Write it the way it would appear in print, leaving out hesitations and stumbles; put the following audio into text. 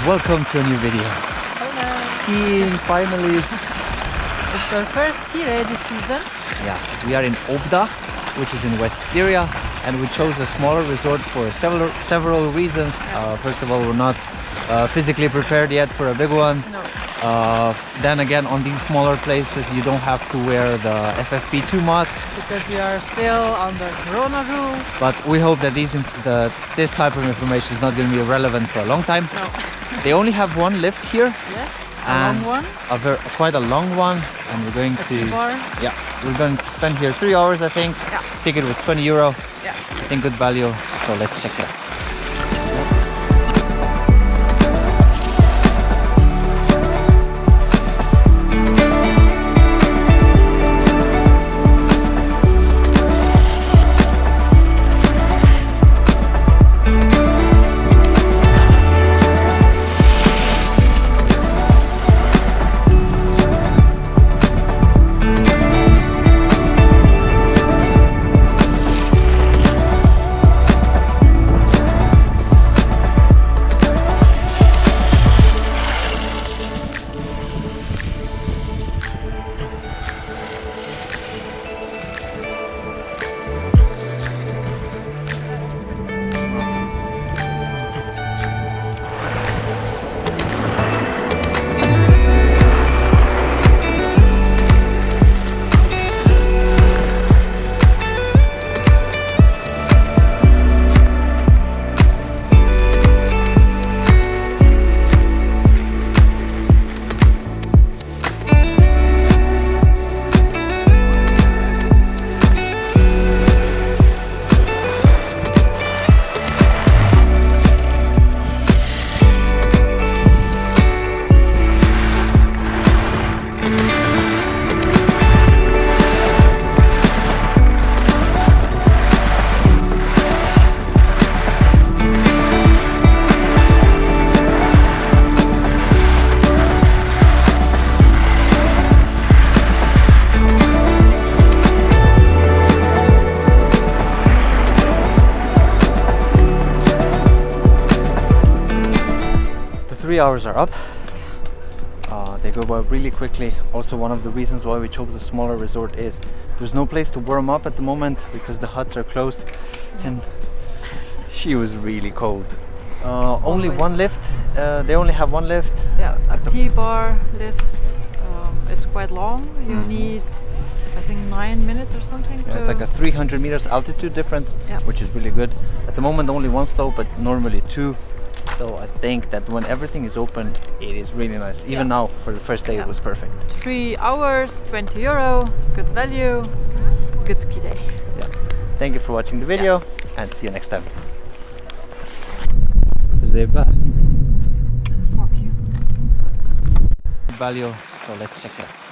welcome to a new video. Hello. Skiing, finally. It's our first ski day this season. Yeah, we are in Obdach, which is in West Styria, and we chose a smaller resort for several reasons. First of all, we're not physically prepared yet for a big one. No. Then again, on these smaller places, you don't have to wear the FFP2 masks. Because we are still under Corona rules. But we hope that this type of information is not going to be relevant for a long time. No. They only have one lift here. Yes, a And long one. Quite a long one, and we're going to Bar. yeah, we're going to spend here 3 hours, I think. Yeah. Ticket was €20. Yeah. I think good value. So let's check it out. The 3 hours are up. They go by really quickly. Also, one of the reasons why we chose a smaller resort is there's no place to warm up at the moment because the huts are closed, and she was really cold. Only one lift. They only have one lift. Yeah, a T-bar lift. It's quite long. You need, I think, 9 minutes or something. Yeah, it's like a 300 meters altitude difference, Yeah. which is really good. At the moment, only one slope, but normally two. So I think that when everything is open, it is really nice. Even now, for the first day, it was perfect. 3 hours, €20. Good value. Good ski day. Yeah. Thank you for watching the video, and see you next time. Fuck you. Value. So let's check it out.